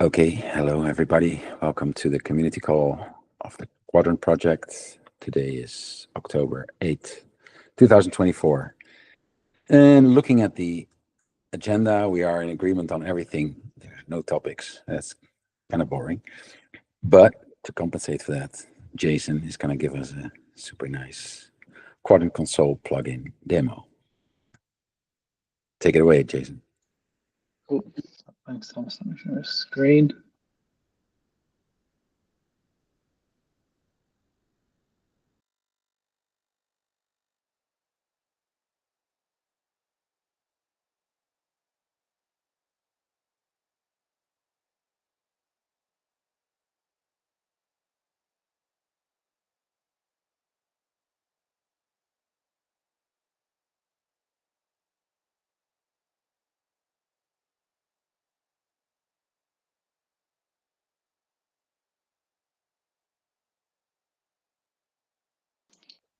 Okay, hello everybody. Welcome to the community call of the Quadrant project. Today is October 8th, 2024. And looking at the agenda, we are in agreement on everything. There are no topics. That's kind of boring. But to compensate for that, Jason is going to give us a super nice Quadrant console plugin demo. Take it away, Jason. Cool. Thanks, Thomas. Let me share the screen.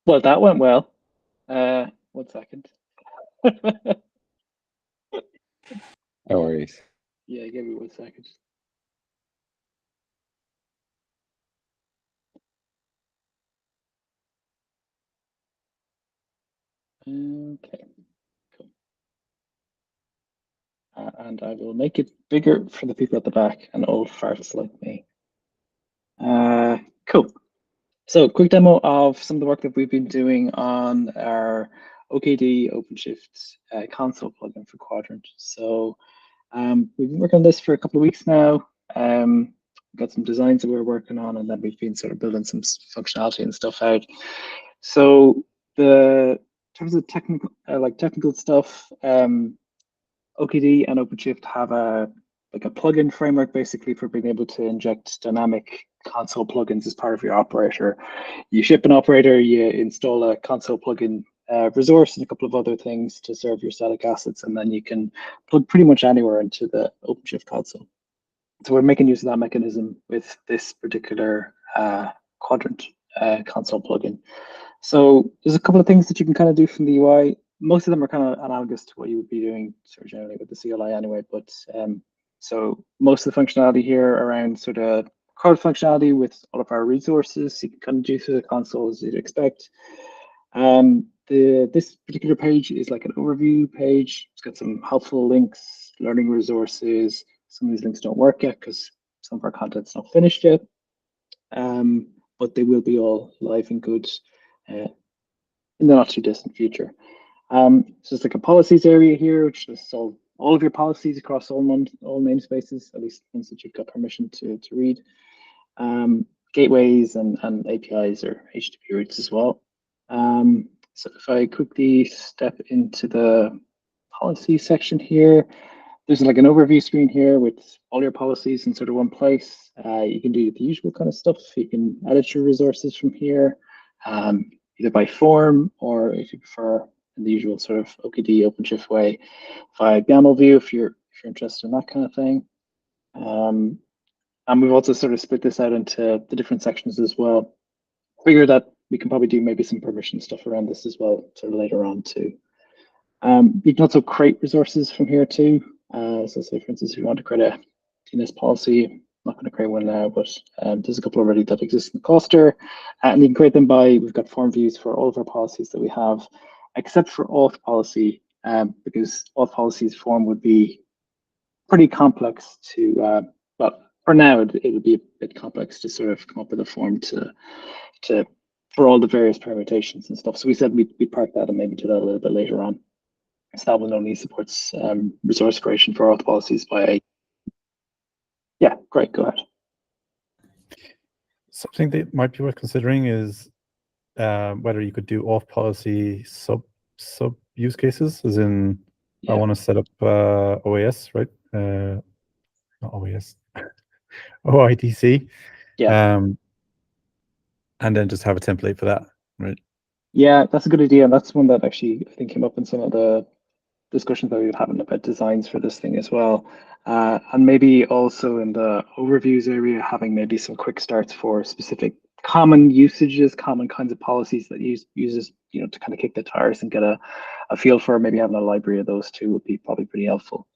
Well, that went well. 1 second. No worries. Yeah, give me 1 second. Okay, cool. And I will make it bigger for the people at the back and old farts like me. Cool. So, quick demo of some of the work that we've been doing on our OKD OpenShift console plugin for Quadrant. So, we've been working on this for a couple of weeks now. Got some designs that we're working on, and then we've been sort of building some functionality and stuff out. So, in terms of technical stuff, OKD and OpenShift have a plugin framework basically for being able to inject dynamic console plugins as part of your operator. You ship an operator, you install a console plugin resource and a couple of other things to serve your static assets, and then you can plug pretty much anywhere into the OpenShift console. So we're making use of that mechanism with this particular Quadrant console plugin. So there's a couple of things that you can kind of do from the UI. Most of them are kind of analogous to what you would be doing sort of generally with the CLI anyway. But so most of the functionality here around sort of crowd functionality with all of our resources, you can kind of do through the console as you'd expect. This particular page is like an overview page. It's got some helpful links, learning resources. Some of these links don't work yet because some of our content's not finished yet. But they will be all live and good in the not too distant future. So it's like a policies area here, which lists all of your policies across all namespaces, at least ones that you've got permission to read. Gateways and APIs or HTTP routes as well. So if I quickly step into the policy section here, there's like an overview screen here with all your policies in sort of one place. You can do the usual kind of stuff. You can edit your resources from here, either by form or if you prefer in the usual sort of OKD OpenShift way via YAML view if you're interested in that kind of thing. And we've also sort of split this out into the different sections as well. Figure that we can probably do maybe some permission stuff around this as well sort of later on too. You can also create resources from here too. So say for instance, if you want to create a DNS policy, I'm not going to create one now, but there's a couple already that exist in the cluster. And you can create them we've got form views for all of our policies that we have, except for auth policy, because auth policy's form would be pretty complex to, well, for now, it would be a bit complex to sort of come up with a form for all the various permutations and stuff. So we said we'd park that and maybe do that a little bit later on. So that one only supports resource creation for auth policies by yeah, great, go ahead. Something that might be worth considering is whether you could do auth policy sub use cases, as in I want to set up OAS, right? Not OAS, OIDC. Yeah. And then just have a template for that, right? Yeah, that's a good idea. And that's one that actually I think came up in some of the discussions that we were having about designs for this thing as well. And maybe also in the overviews area, having maybe some quick starts for specific common usages, common kinds of policies that uses, to kind of kick the tires and get a feel for. Maybe having a library of those too would be probably pretty helpful.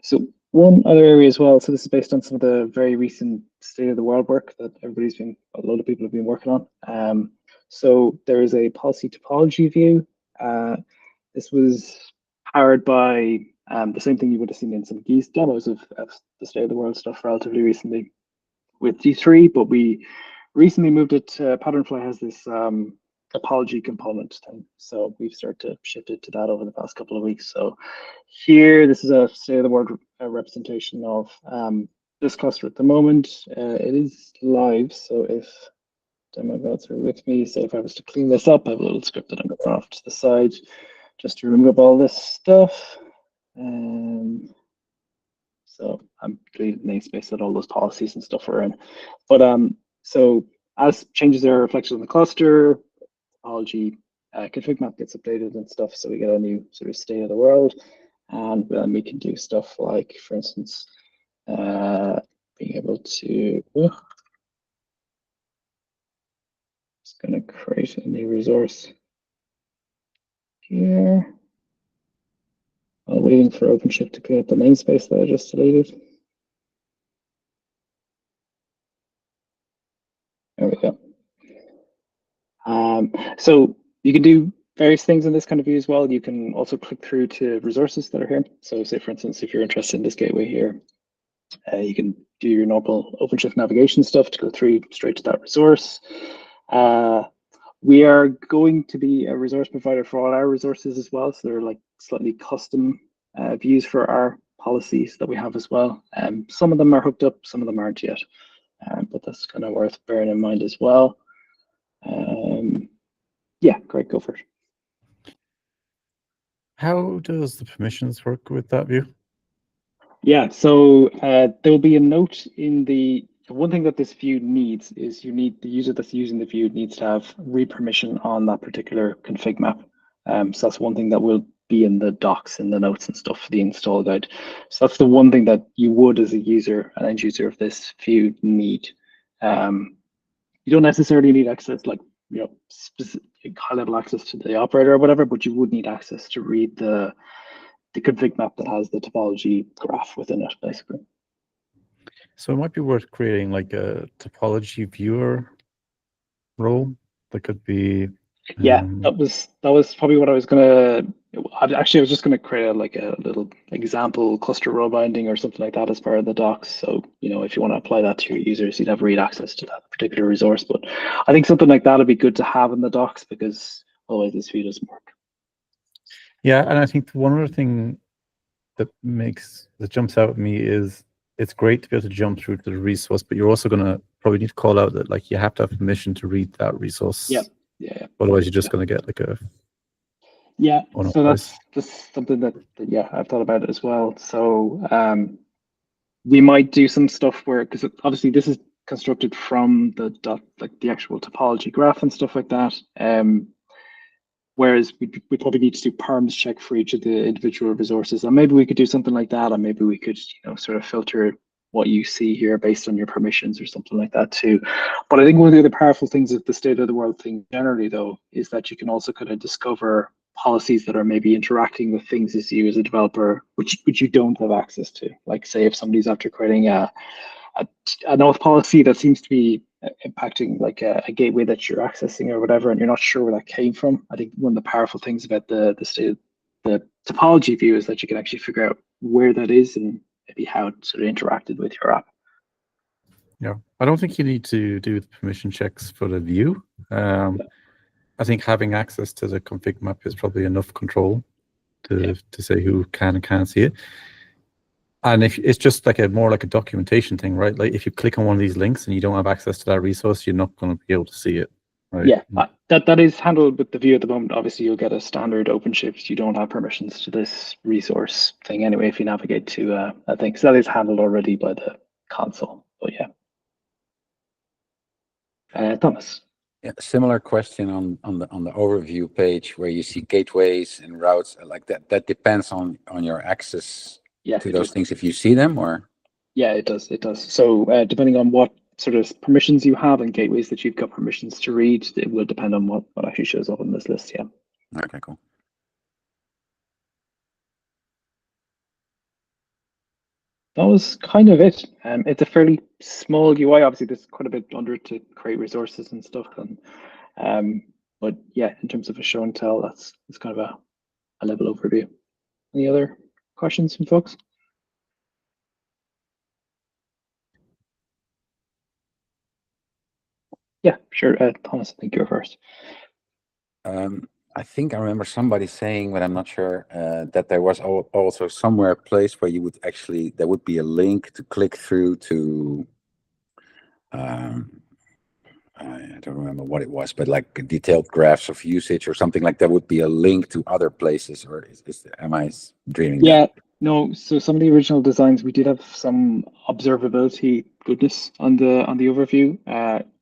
So One other area as well, so this is based on some of the very recent state of the world work that a lot of people have been working on. So there is a policy topology view. This was powered by the same thing you would have seen in some of these demos of the state of the world stuff relatively recently with D3, but we recently moved it to Patternfly has this topology component thing. So we've started to shift it to that over the past couple of weeks. So here, this is a state of the world representation of this cluster at the moment. It is live, so if demo gods are with me, so if I was to clean this up, I have a little script that I'm going to run off to the side just to remove all this stuff. So I'm deleting the namespace that all those policies and stuff are in. But so as changes are reflected on the cluster, topology config map gets updated and stuff, so we get a new sort of state of the world, and then we can do stuff like, for instance, being able to. Just going to create a new resource here. While waiting for OpenShift to clear up the namespace that I just deleted. There we go. So you can do various things in this kind of view as well. You can also click through to resources that are here. So say, for instance, if you're interested in this gateway here, you can do your normal OpenShift navigation stuff to go through straight to that resource. We are going to be a resource provider for all our resources as well. So they're like slightly custom views for our policies that we have as well. Some of them are hooked up, some of them aren't yet, but that's kind of worth bearing in mind as well. Yeah, great, go for it. How does the permissions work with that view? Yeah, so there will be a note in the one thing that this view needs is you need the user that's using the view needs to have read permission on that particular config map. So that's one thing that will be in the docs and the notes and stuff for the install guide. So that's the one thing that you would, as a user, an end user of this view, need. You don't necessarily need access, like specific high-level access to the operator or whatever, but you would need access to read the config map that has the topology graph within it, basically. So it might be worth creating like a topology viewer role that could be. Yeah, that was probably what I was gonna. Actually, I was just gonna create a little example cluster row binding or something like that as part of the docs. So if you want to apply that to your users, you'd have read access to that particular resource. But I think something like that would be good to have in the docs because otherwise this view doesn't work. Yeah, and I think one other thing that jumps out at me is it's great to be able to jump through to the resource, but you're also going to probably need to call out that like you have to have permission to read that resource. Yeah. Otherwise, you're just going to get like a. Yeah. So that's something that I've thought about it as well. So we might do some stuff where, because obviously this is constructed from the actual topology graph and stuff like that. Whereas we probably need to do params check for each of the individual resources, and maybe we could do something like that, and maybe we could sort of filter what you see here based on your permissions or something like that too. But I think one of the other powerful things of the state of the world thing generally, though, is that you can also kind of discover policies that are maybe interacting with things as you as a developer, which you don't have access to. Like say if somebody's after creating an auth policy that seems to be impacting like a gateway that you're accessing or whatever, and you're not sure where that came from. I think one of the powerful things about the topology view is that you can actually figure out where that is and maybe how it sort of interacted with your app. Yeah, I don't think you need to do the permission checks for the view. I think having access to the config map is probably enough control to say who can and can't see it. And if it's just like more like a documentation thing, right? Like if you click on one of these links and you don't have access to that resource, you're not going to be able to see it, right? Yeah, that is handled with the view at the moment. Obviously, you'll get a standard OpenShift. You don't have permissions to this resource thing anyway if you navigate to a thing. So that is handled already by the console. But yeah. Thomas. Yeah, similar question on the overview page where you see gateways and routes like that. That depends on your access to those things if you see them, or yeah, it does. So depending on what sort of permissions you have and gateways that you've got permissions to read, it will depend on what actually shows up on this list. Yeah. Okay, cool. that was kind of it. It's a fairly small UI. Obviously, there's quite a bit under it to create resources and stuff. And but yeah, in terms of a show and tell, that's kind of a level overview. Any other questions from folks? Yeah, sure. Thomas, I think you're first. I think I remember somebody saying, but I'm not sure, that there was also somewhere a place where you would actually, there would be a link to click through to, I don't remember what it was, but like detailed graphs of usage or something like that would be a link to other places, or am I dreaming Yeah, that? no. So some of the original designs, we did have some observability goodness on the overview.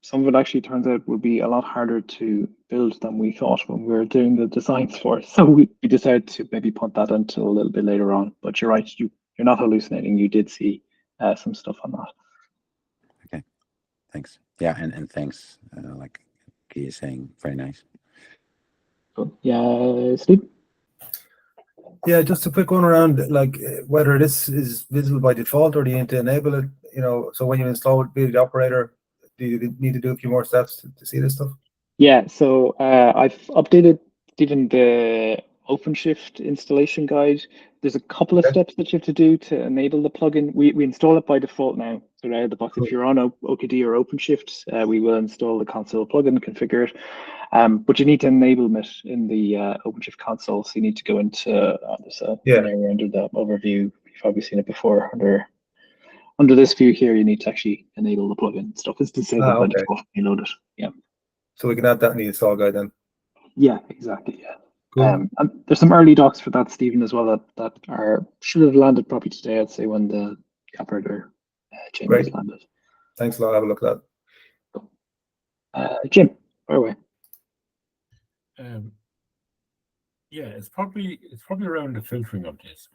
Some of it actually turns out would be a lot harder to build than we thought when we were doing the designs for it. So we decided to maybe punt that until a little bit later on. But you're right, you're not hallucinating. You did see some stuff on that. Okay, thanks. Yeah, and thanks. Like Guy is saying, very nice. Cool. Yeah, Steve. Yeah, just a quick one around like whether this is visible by default or do you need to enable it? So when you install Be the Operator, do you need to do a few more steps to see this stuff? Yeah, so I've updated even the OpenShift installation guide. There's a couple of steps that you have to do to enable the plugin. We install it by default now. So right out of the box, if you're on OKD or OpenShift, we will install the console plugin, configure it. But you need to enable it in the OpenShift console. So you need to go into an area under the overview. You've probably seen it before. Under this view here, you need to actually enable the plugin stuff. It's disabled by default. You load it. Yeah. So we can add that in the install guide then. Yeah, exactly. Yeah. Cool. And there's some early docs for that, Stephen, as well that should have landed probably today. I'd say when the operator changes landed. Thanks a lot. I'll have a look at that. Jim, fire away. Yeah, it's probably around the filtering of this.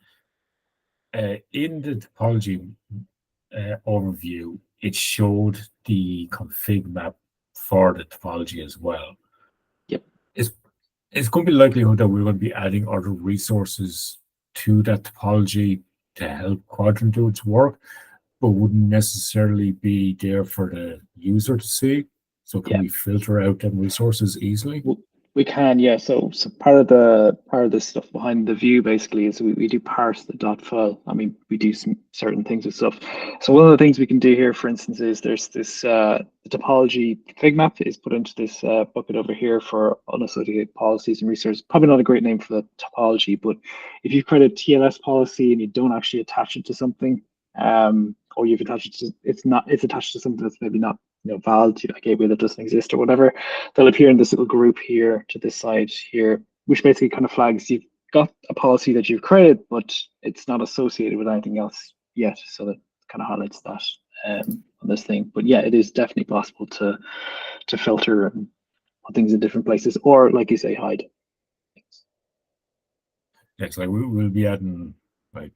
In the topology overview, it showed the config map for the topology as well. Yep. It's going to be likelihood that we're going to be adding other resources to that topology to help Kuadrant do its work, but wouldn't necessarily be there for the user to see. So can we filter out them resources easily? We can, yeah. So part of the stuff behind the view basically is we do parse the dot file. I mean, we do some certain things with stuff. So one of the things we can do here, for instance, is there's this the topology config map is put into this bucket over here for unassociated policies and resources. Probably not a great name for the topology, but if you've created a TLS policy and you don't actually attach it to something, or you've attached it to it's attached to something that's maybe not valid, a gateway that doesn't exist or whatever, they'll appear in this little group here to this side here, which basically kind of flags you've got a policy that you've created, but it's not associated with anything else yet. So that kind of highlights that on this thing. But yeah, it is definitely possible to filter and put things in different places, or like you say, hide. Yeah, so like we'll be adding like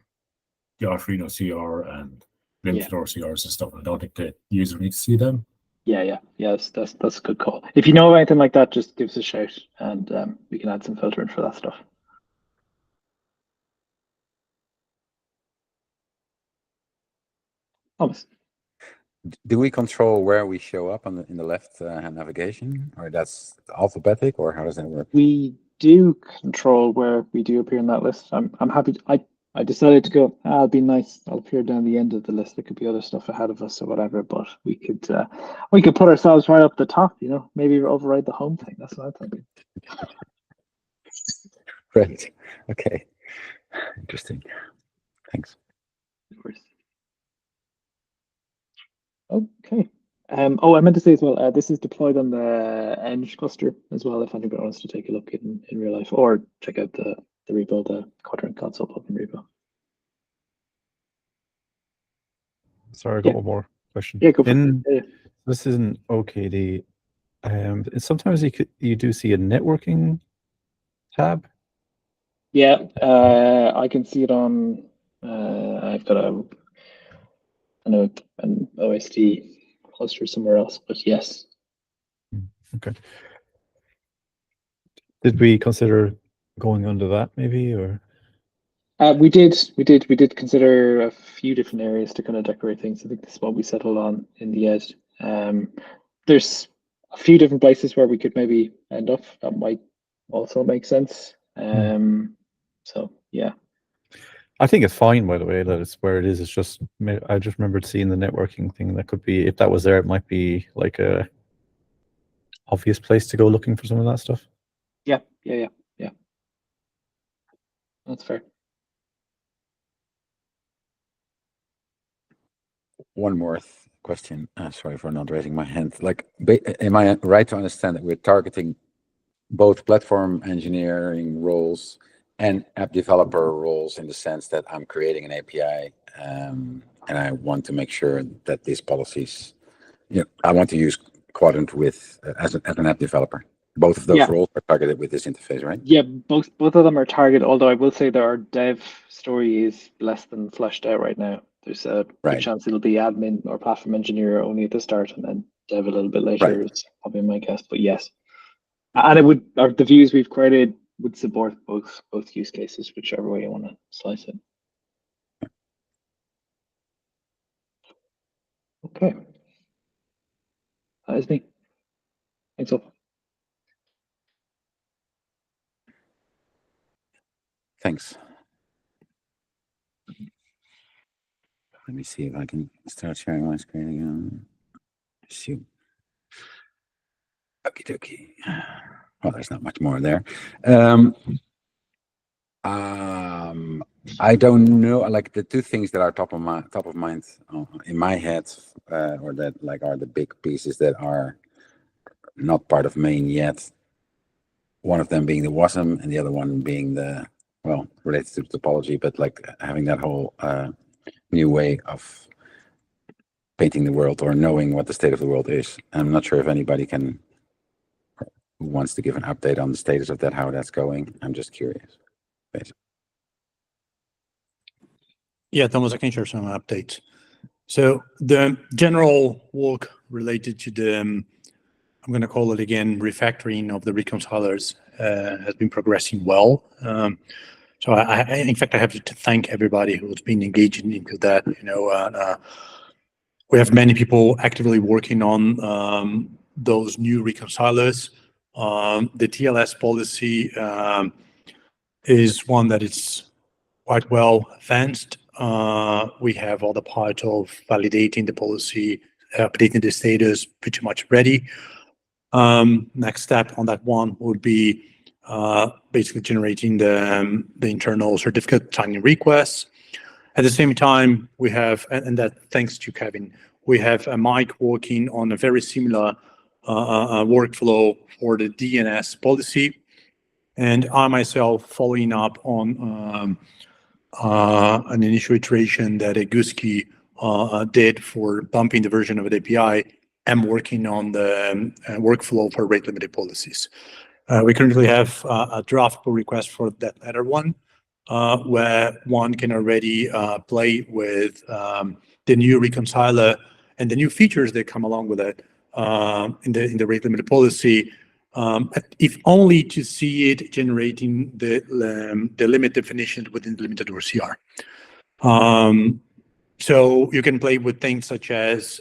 the Arduino CR and Limfedor CRs and stuff. I don't think the user needs to see them. Yes, that's a good call. If you know anything like that, just give us a shout, and we can add some filtering for that stuff. Thomas, do we control where we show up in the left hand navigation, or that's alphabetic, or how does that work? We do control where we do appear in that list. I'm happy. I decided to go, it'll be nice. I'll appear down the end of the list. There could be other stuff ahead of us or whatever, but we could put ourselves right up the top, maybe override the home thing. That's what I'm thinking. Right. Okay. Interesting. Thanks. Of course. Okay. I meant to say as well, this is deployed on the Eng cluster as well, if anybody wants to take a look in real life, or check out the repo, the Kuadrant console plugin repo. Sorry, I got one more question. Yeah, go for it. This isn't OKD. Sometimes you do see a networking tab. Yeah, I can see it on. I've got an OSD cluster somewhere else, but yes. Okay. Did we consider going under that maybe, or? We did consider a few different areas to kind of decorate things. I think this is what we settled on in the end. There's a few different places where we could maybe end up that might also make sense. So yeah. I think it's fine, by the way, that it's where it is. It's just, I just remembered seeing the networking thing. That could be, if that was there, it might be like a obvious place to go looking for some of that stuff. Yeah. That's fair. One more question. Sorry for not raising my hand. Like, am I right to understand that we're targeting both platform engineering roles and app developer roles, in the sense that I'm creating an API and I want to make sure that these policies, I want to use Quadrant with as an app developer. Both of those roles are targeted with this interface, right? Yeah, both of them are targeted, although I will say that our dev story is less than fleshed out right now. There's a good chance it'll be admin or platform engineer only at the start, and then dev a little bit later is probably my guess. But yes. And it would, the views we've created would support both use cases, whichever way you want to slice it. Okay. That is me. Thanks all. Thanks. Let me see if I can start sharing my screen again. Shoot. Okie dokie. Well, there's not much more there. I don't know. Like, the two things that are top of mind in my head, or that like are the big pieces that are not part of main yet. One of them being the WASM, and the other one being the, well, related to topology, but like having that whole new way of painting the world, or knowing what the state of the world is. I'm not sure if anybody who wants to give an update on the status of that, how that's going. I'm just curious, basically. Yeah, Thomas, I can share some updates. So the general work related to the, I'm going to call it again, refactoring of the reconcilers has been progressing well. So in fact, I have to thank everybody who's been engaging into that. We have many people actively working on those new reconcilers. The TLS policy is one that is quite well advanced. We have all the part of validating the policy, updating the status pretty much ready. Next step on that one would be basically generating the internal certificate signing requests. At the same time, we have, and that thanks to Kevin, we have Mike working on a very similar workflow for the DNS policy. And I myself following up on an initial iteration that Eguski did for bumping the version of the API. I'm working on the workflow for rate limited policies. We currently have a draft pull request for that latter one, where one can already play with the new reconciler and the new features that come along with it in the rate limited policy, if only to see it generating the limit definition within the limited OCR. So you can play with things such as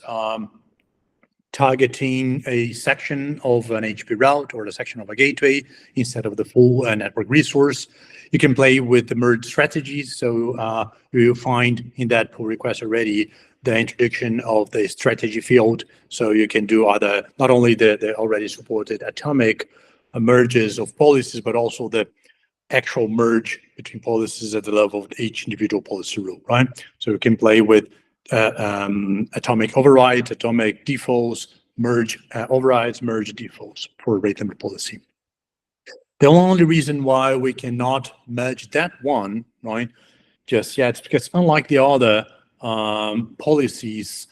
targeting a section of an HP route or a section of a gateway instead of the full network resource. You can play with the merge strategies. So you'll find in that pull request already the introduction of the strategy field. So you can do not only the already supported atomic merges of policies, but also the actual merge between policies at the level of each individual policy rule, right? So you can play with atomic overrides, atomic defaults, merge overrides, merge defaults for rate limit policy. The only reason why we cannot merge that one, right, just yet, is because unlike the other policies,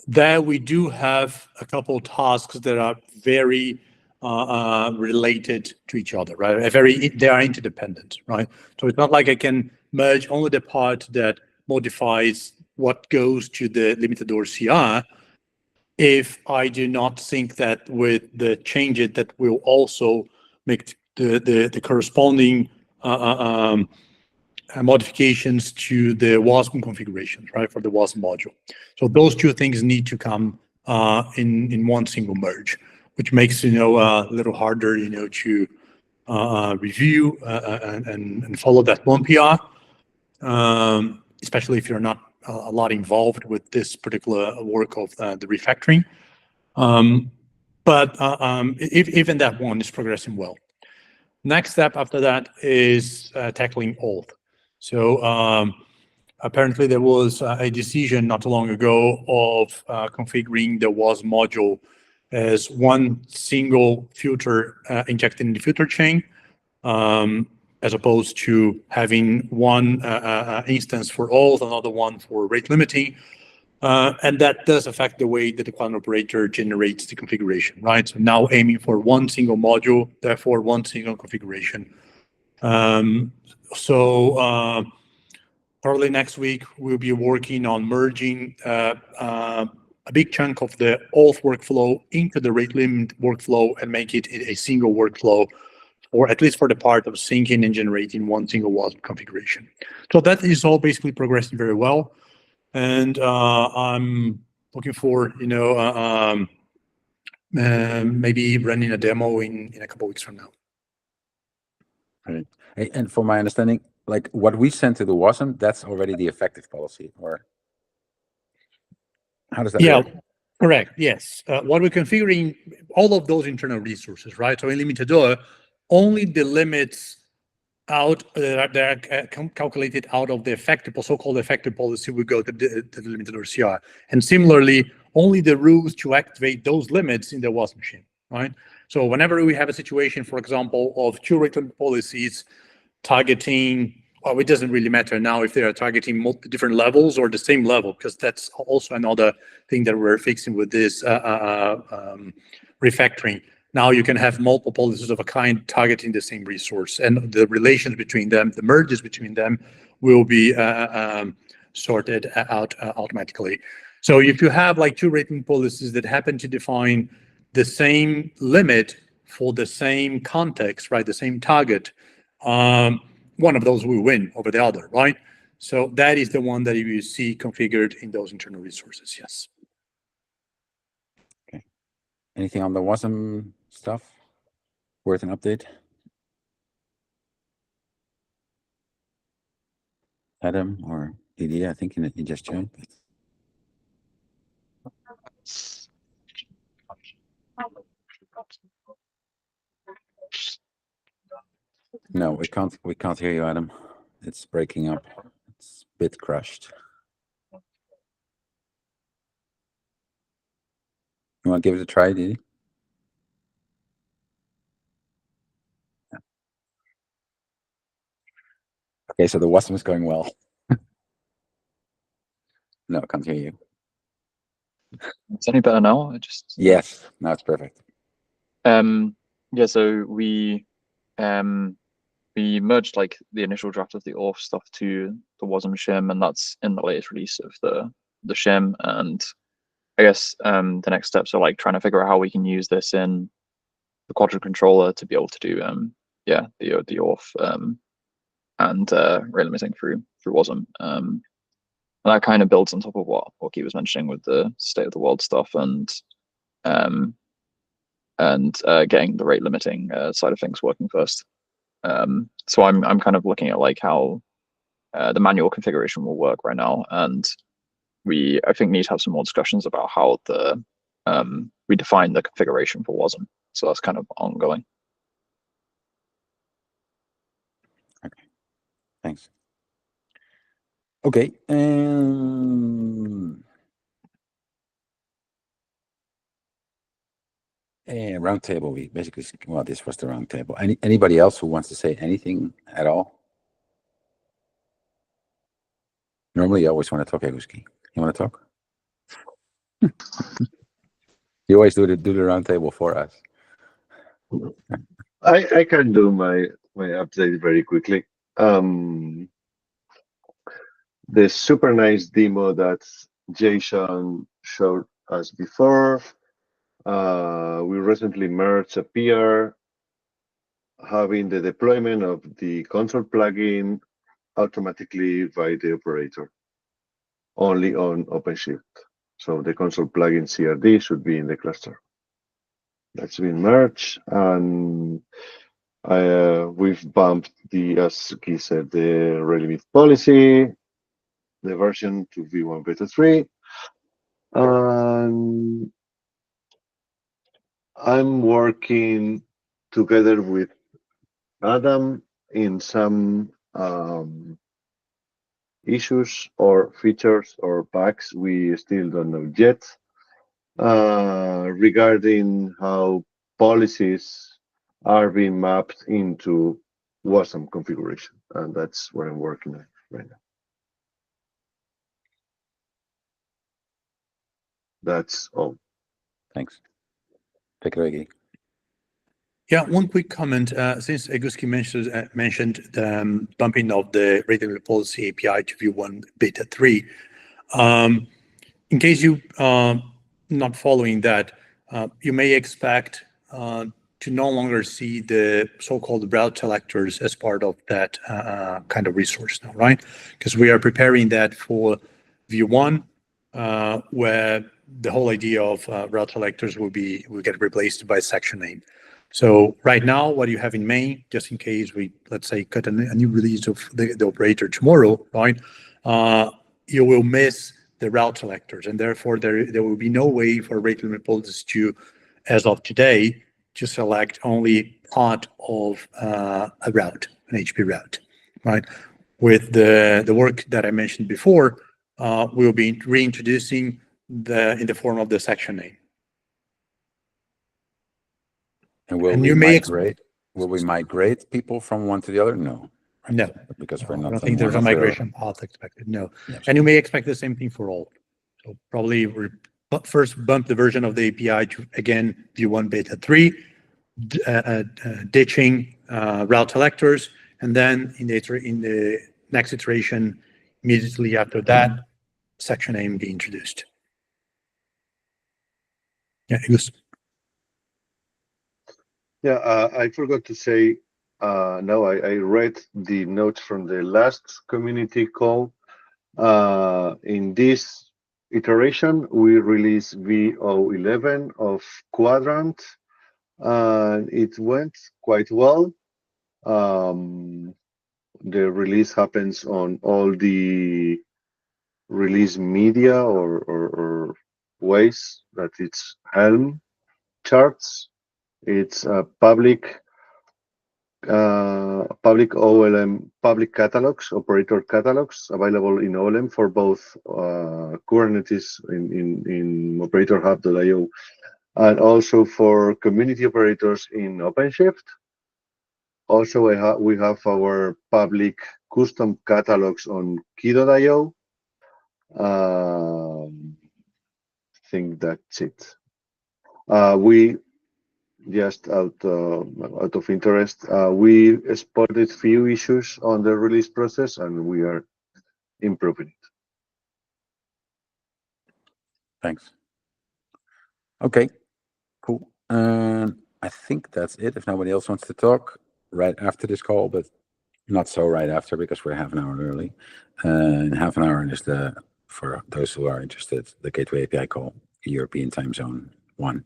there we do have a couple tasks that are very related to each other, right? They are interdependent, right? So it's not like I can merge only the part that modifies what goes to the limited OCR if I do not think that with the changes that will also make the corresponding modifications to the WASM configurations, right, for the WASM module. So those two things need to come in one single merge, which makes a little harder to review and follow that one PR, especially if you're not a lot involved with this particular work of the refactoring. But even that one is progressing well. Next step after that is tackling auth. So apparently there was a decision not too long ago of configuring the WAS module as one single filter injected in the filter chain, as opposed to having one instance for auth, another one for rate limiting. And that does affect the way that the Quadrant operator generates the configuration, right? So now aiming for one single module, therefore one single configuration. Probably next week, we'll be working on merging a big chunk of the auth workflow into the rate limit workflow and make it a single workflow, or at least for the part of syncing and generating one single WASM configuration. So that is all basically progressing very well. And I'm looking for, maybe running a demo in a couple of weeks from now. Right. And from my understanding, like what we sent to the WASM, that's already the effective policy, or how does that work? Correct. Yes. What we're configuring, all of those internal resources, right? So in limitador, only the limits out that are calculated out of the effective, so-called effective policy will go to the limitador CR. And similarly, only the rules to activate those limits in the WASM machine, right? So whenever we have a situation, for example, of two rate limit policies targeting, well, it doesn't really matter now if they are targeting multiple different levels or the same level, because that's also another thing that we're fixing with this refactoring. Now you can have multiple policies of a kind targeting the same resource, and the relations between them, the merges between them, will be sorted out automatically. So if you have like two rating policies that happen to define the same limit for the same context, right, the same target, one of those will win over the other, right? So that is the one that you see configured in those internal resources, yes. Okay. Anything on the WASM stuff worth an update? Adam or Didier, I think you just joined. No, we can't hear you, Adam. It's breaking up. It's a bit crushed. You want to give it a try, Didier? Yeah. Okay, so the WASM is going well. No, I can't hear you. It's any better now? Yes, now it's perfect. Yeah, so we merged like the initial draft of the auth stuff to the WASM shim, and that's in the latest release of the shim. And I guess the next steps are like trying to figure out how we can use this in the Quadrant controller to be able to do the auth and rate limiting through WASM. And that kind of builds on top of what Keith was mentioning with the state of the world stuff and getting the rate limiting side of things working first. So I'm kind of looking at like how the manual configuration will work right now, and I think need to have some more discussions about how we define the configuration for WASM. So that's kind of ongoing. Okay, thanks. Okay, roundtable. We basically, well, this was the roundtable. Anybody else who wants to say anything at all? Normally, you always want to talk, Eguski. You want to talk? You always do the roundtable for us. I can do my update very quickly. The super nice demo that Jason showed us before. We recently merged a PR having the deployment of the console plugin automatically by the operator, only on OpenShift. So the console plugin CRD should be in the cluster. That's been merged, and we've bumped the, as Guy said, the relimit policy, the version to V1 beta 3. And I'm working together with Adam in some issues or features or bugs we still don't know yet regarding how policies are being mapped into WASM configuration, and that's what I'm working on right now. That's all. Thanks. Take it away, Guy. Yeah, one quick comment. Since Eguski mentioned the bumping of the regular policy API to V1 beta 3, in case you not following that, you may expect to no longer see the so-called route selectors as part of that kind of resource now, right? Because we are preparing that for V1, where the whole idea of route selectors will get replaced by section name. So right now, what you have in main, just in case we, let's say, cut a new release of the operator tomorrow, right? You will miss the route selectors, and therefore there will be no way for rate limit policies to, as of today, to select only part of a route, an HP route, right? With the work that I mentioned before, we'll be reintroducing in the form of the section name. And will we migrate people from one to the other? No. No, because no, we're not. I don't think there's a migration path expected. No, yes. And you may expect the same thing for all. So probably first bump the version of the API to again V1 beta 3, ditching route selectors, and then in the next iteration, immediately after that, section name be introduced. Yeah, it was. Yeah, I forgot to say, no, I read the notes from the last community call. In this iteration, we released V011 of Kuadrant, and it went quite well. The release happens on all the release media or ways that it's Helm charts. It's a public OLM, public catalogs, operator catalogs available in OLM for both Kubernetes in operatorhub.io and also for community operators in OpenShift. Also, we have our public custom catalogs on key.io. I think that's it. We just out of interest, we spotted few issues on the release process, and we are improving it. Thanks. Okay, cool. I think that's it. If nobody else wants to talk right after this call, but not so right after because we're half an hour early. And half an hour is for those who are interested, the Gateway API call, European time zone 1.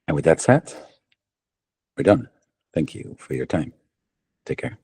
And with that said, we're done. Thank you for your time. Take care.